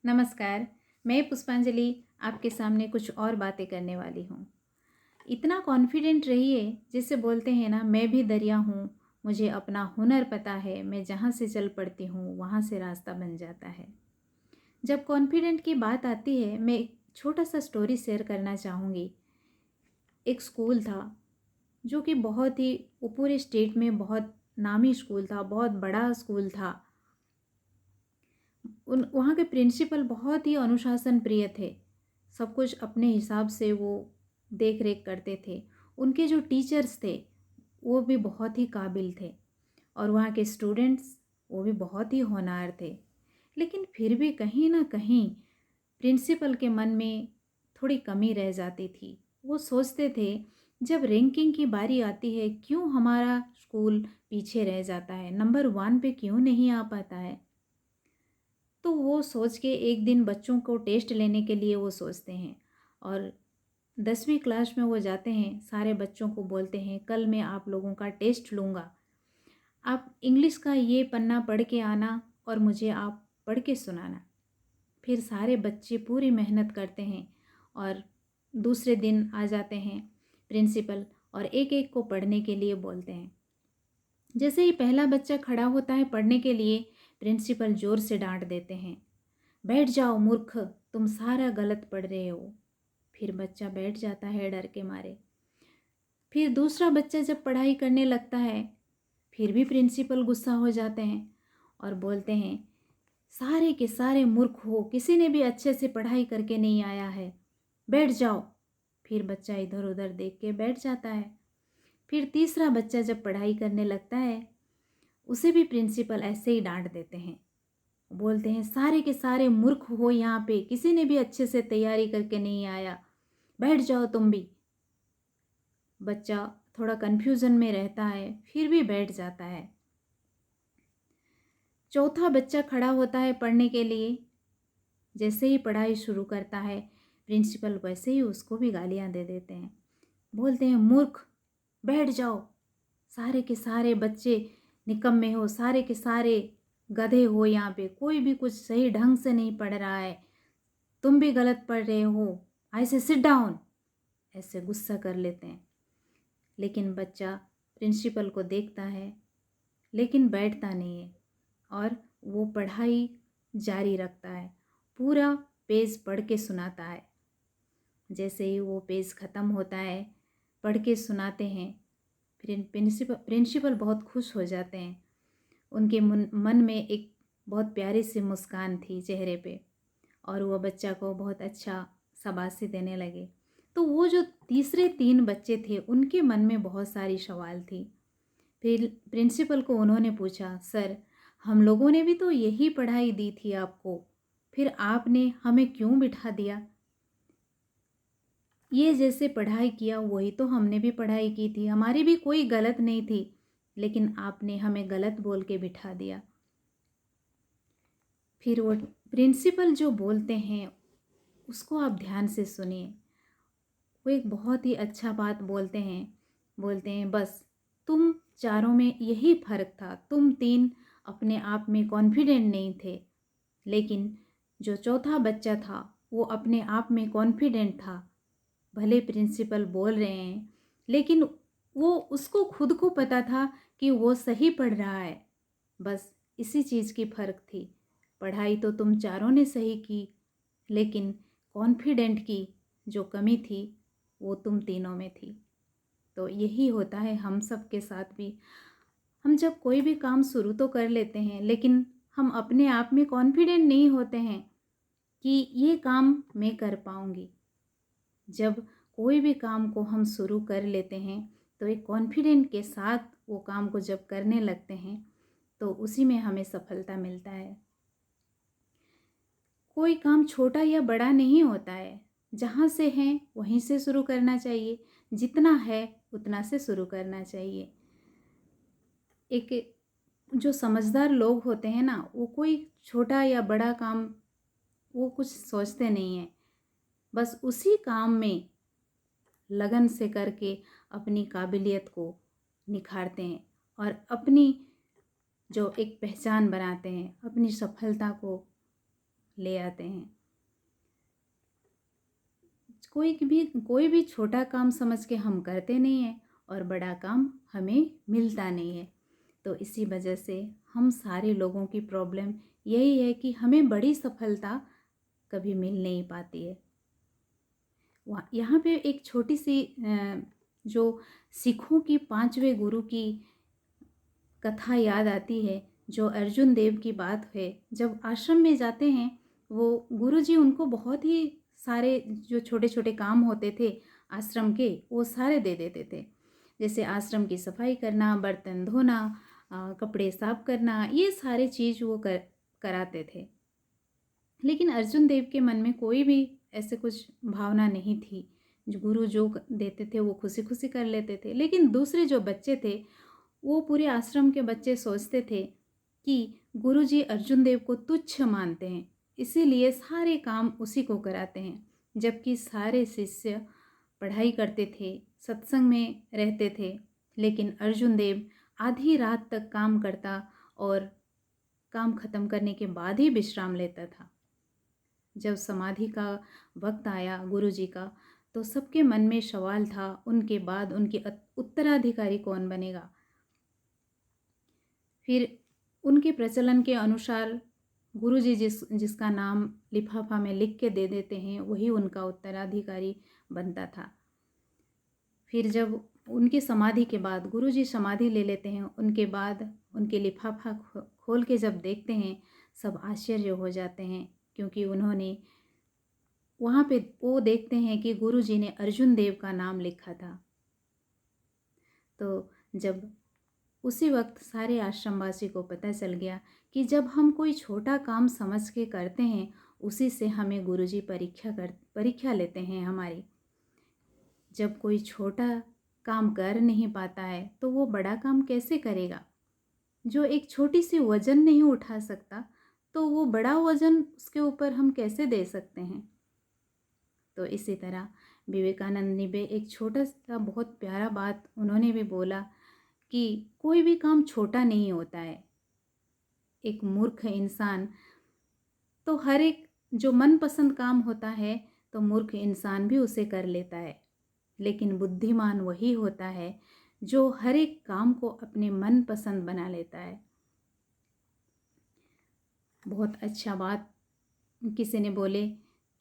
नमस्कार। मैं पुष्पांजलि आपके सामने कुछ और बातें करने वाली हूँ। इतना कॉन्फिडेंट रहिए जैसे बोलते हैं ना, मैं भी दरिया हूँ, मुझे अपना हुनर पता है, मैं जहाँ से चल पड़ती हूँ वहाँ से रास्ता बन जाता है। जब कॉन्फिडेंट की बात आती है, मैं एक छोटा सा स्टोरी शेयर करना चाहूँगी। एक स्कूल था जो कि बहुत ही वो पूरे स्टेट में बहुत नामी स्कूल था, बहुत बड़ा स्कूल था। उन वहाँ के प्रिंसिपल बहुत ही अनुशासन प्रिय थे। सब कुछ अपने हिसाब से वो देख रेख करते थे। उनके जो टीचर्स थे वो भी बहुत ही काबिल थे, और वहाँ के स्टूडेंट्स वो भी बहुत ही होनहार थे। लेकिन फिर भी कहीं ना कहीं प्रिंसिपल के मन में थोड़ी कमी रह जाती थी। वो सोचते थे, जब रैंकिंग की बारी आती है क्यों हमारा स्कूल पीछे रह जाता है, नंबर 1 पे क्यों नहीं आ पाता है। तो वो सोच के एक दिन बच्चों को टेस्ट लेने के लिए वो सोचते हैं, और 10वीं क्लास में वो जाते हैं। सारे बच्चों को बोलते हैं, कल मैं आप लोगों का टेस्ट लूँगा, आप इंग्लिश का ये पन्ना पढ़ के आना और मुझे आप पढ़ के सुनाना। फिर सारे बच्चे पूरी मेहनत करते हैं, और दूसरे दिन आ जाते हैं प्रिंसिपल और एक एक को पढ़ने के लिए बोलते हैं। जैसे ही पहला बच्चा खड़ा होता है पढ़ने के लिए, प्रिंसिपल ज़ोर से डांट देते हैं, बैठ जाओ मूर्ख, तुम सारा गलत पढ़ रहे हो। फिर बच्चा बैठ जाता है डर के मारे। फिर दूसरा बच्चा जब पढ़ाई करने लगता है, फिर भी प्रिंसिपल गुस्सा हो जाते हैं और बोलते हैं, सारे के सारे मूर्ख हो, किसी ने भी अच्छे से पढ़ाई करके नहीं आया है, बैठ जाओ। फिर बच्चा इधर उधर देख के बैठ जाता है। फिर तीसरा बच्चा जब पढ़ाई करने लगता है, उसे भी प्रिंसिपल ऐसे ही डांट देते हैं। बोलते हैं, सारे के सारे मूर्ख हो, यहाँ पे किसी ने भी अच्छे से तैयारी करके नहीं आया, बैठ जाओ तुम भी। बच्चा थोड़ा कन्फ्यूज़न में रहता है, फिर भी बैठ जाता है। चौथा बच्चा खड़ा होता है पढ़ने के लिए। जैसे ही पढ़ाई शुरू करता है, प्रिंसिपल वैसे ही उसको भी गालियाँ दे देते हैं। बोलते हैं, मूर्ख, बैठ जाओ, सारे के सारे बच्चे निकम्मे हो, सारे के सारे गधे हो, यहाँ पे कोई भी कुछ सही ढंग से नहीं पढ़ रहा है, तुम भी गलत पढ़ रहे हो, ऐसे सिट डाउन, ऐसे गुस्सा कर लेते हैं। लेकिन बच्चा प्रिंसिपल को देखता है, लेकिन बैठता नहीं है, और वो पढ़ाई जारी रखता है, पूरा पेज पढ़ के सुनाता है। जैसे ही वो पेज ख़त्म होता है, पढ़ के सुनाते हैं, फिर प्रिंसिपल बहुत खुश हो जाते हैं। उनके मन में एक बहुत प्यारी सी मुस्कान थी चेहरे पे, और वो बच्चा को बहुत अच्छा शाबाशी देने लगे। तो वो जो तीसरे 3 बच्चे थे, उनके मन में बहुत सारी सवाल थी। फिर प्रिंसिपल को उन्होंने पूछा, सर, हम लोगों ने भी तो यही पढ़ाई दी थी आपको, फिर आपने हमें क्यों बिठा दिया। ये जैसे पढ़ाई किया वही तो हमने भी पढ़ाई की थी, हमारी भी कोई गलत नहीं थी, लेकिन आपने हमें गलत बोल के बिठा दिया। फिर वो प्रिंसिपल जो बोलते हैं उसको आप ध्यान से सुनिए। वो एक बहुत ही अच्छा बात बोलते हैं, बस तुम चारों में यही फ़र्क था, तुम 3 अपने आप में कॉन्फिडेंट नहीं थे, लेकिन जो चौथा बच्चा था वो अपने आप में कॉन्फिडेंट था। भले प्रिंसिपल बोल रहे हैं, लेकिन वो उसको खुद को पता था कि वो सही पढ़ रहा है। बस इसी चीज़ की फ़र्क थी। पढ़ाई तो तुम चारों ने सही की, लेकिन कॉन्फिडेंट की जो कमी थी वो तुम तीनों में थी। तो यही होता है हम सब के साथ भी। हम जब कोई भी काम शुरू तो कर लेते हैं, लेकिन हम अपने आप में कॉन्फिडेंट नहीं होते हैं कि ये काम मैं कर पाऊँगी। जब कोई भी काम को हम शुरू कर लेते हैं, तो एक कॉन्फिडेंट के साथ वो काम को जब करने लगते हैं, तो उसी में हमें सफलता मिलता है। कोई काम छोटा या बड़ा नहीं होता है, जहाँ से हैं वहीं से शुरू करना चाहिए, जितना है उतना से शुरू करना चाहिए। एक जो समझदार लोग होते हैं ना, वो कोई छोटा या बड़ा काम वो कुछ सोचते नहीं हैं, बस उसी काम में लगन से करके अपनी काबिलियत को निखारते हैं, और अपनी जो एक पहचान बनाते हैं, अपनी सफलता को ले आते हैं। कोई भी छोटा काम समझ के हम करते नहीं हैं और बड़ा काम हमें मिलता नहीं है। तो इसी वजह से हम सारे लोगों की प्रॉब्लम यही है कि हमें बड़ी सफलता कभी मिल नहीं पाती है। यहाँ पे एक छोटी सी जो सिखों की 5वें गुरु की कथा याद आती है, जो अर्जुन देव की बात है। जब आश्रम में जाते हैं, वो गुरुजी उनको बहुत ही सारे जो छोटे छोटे काम होते थे आश्रम के, वो सारे दे देते थे। जैसे आश्रम की सफाई करना, बर्तन धोना, कपड़े साफ करना, ये सारे चीज़ वो कराते थे। लेकिन अर्जुन देव के मन में कोई भी ऐसे कुछ भावना नहीं थी। जो गुरु जो देते थे वो खुशी खुशी कर लेते थे। लेकिन दूसरे जो बच्चे थे, वो पूरे आश्रम के बच्चे सोचते थे कि गुरुजी अर्जुन देव को तुच्छ मानते हैं, इसीलिए सारे काम उसी को कराते हैं। जबकि सारे शिष्य पढ़ाई करते थे, सत्संग में रहते थे, लेकिन अर्जुन देव आधी रात तक काम करता और काम खत्म करने के बाद ही विश्राम लेता था। जब समाधि का वक्त आया गुरुजी का, तो सबके मन में सवाल था, उनके बाद उनके उत्तराधिकारी कौन बनेगा। फिर उनके प्रचलन के अनुसार गुरुजी जिसका नाम लिफाफा में लिख के दे देते हैं, वही उनका उत्तराधिकारी बनता था। फिर जब उनकी समाधि के बाद गुरुजी समाधि ले लेते हैं, उनके बाद उनके लिफाफा खोल के जब देखते हैं, सब आश्चर्य हो जाते हैं, क्योंकि उन्होंने वहाँ पे वो देखते हैं कि गुरुजी ने अर्जुन देव का नाम लिखा था। तो जब उसी वक्त सारे आश्रमवासी को पता चल गया कि जब हम कोई छोटा काम समझ के करते हैं, उसी से हमें गुरुजी परीक्षा लेते हैं हमारी। जब कोई छोटा काम कर नहीं पाता है, तो वो बड़ा काम कैसे करेगा। जो एक छोटी सी वज़न नहीं उठा सकता, तो वो बड़ा वज़न उसके ऊपर हम कैसे दे सकते हैं। तो इसी तरह विवेकानंद ने भी एक छोटा सा बहुत प्यारा बात उन्होंने भी बोला कि कोई भी काम छोटा नहीं होता है। एक मूर्ख इंसान तो हर एक जो मनपसंद काम होता है, तो मूर्ख इंसान भी उसे कर लेता है। लेकिन बुद्धिमान वही होता है जो हर एक काम को अपने मनपसंद बना लेता है। बहुत अच्छा बात किसी ने बोले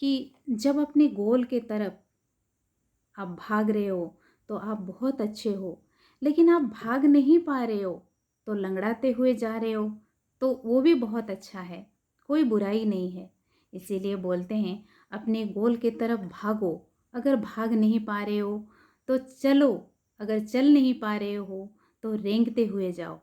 कि जब अपने गोल के तरफ आप भाग रहे हो तो आप बहुत अच्छे हो, लेकिन आप भाग नहीं पा रहे हो तो लंगड़ाते हुए जा रहे हो, तो वो भी बहुत अच्छा है, कोई बुराई नहीं है। इसीलिए बोलते हैं अपने गोल के तरफ भागो। अगर भाग नहीं पा रहे हो तो चलो, अगर चल नहीं पा रहे हो तो रेंगते हुए जाओ।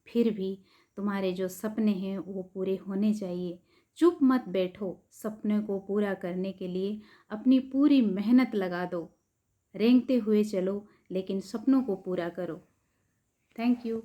फिर भी तुम्हारे जो सपने हैं वो पूरे होने चाहिए। चुप मत बैठो, सपने को पूरा करने के लिए अपनी पूरी मेहनत लगा दो। रेंगते हुए चलो, लेकिन सपनों को पूरा करो। Thank you.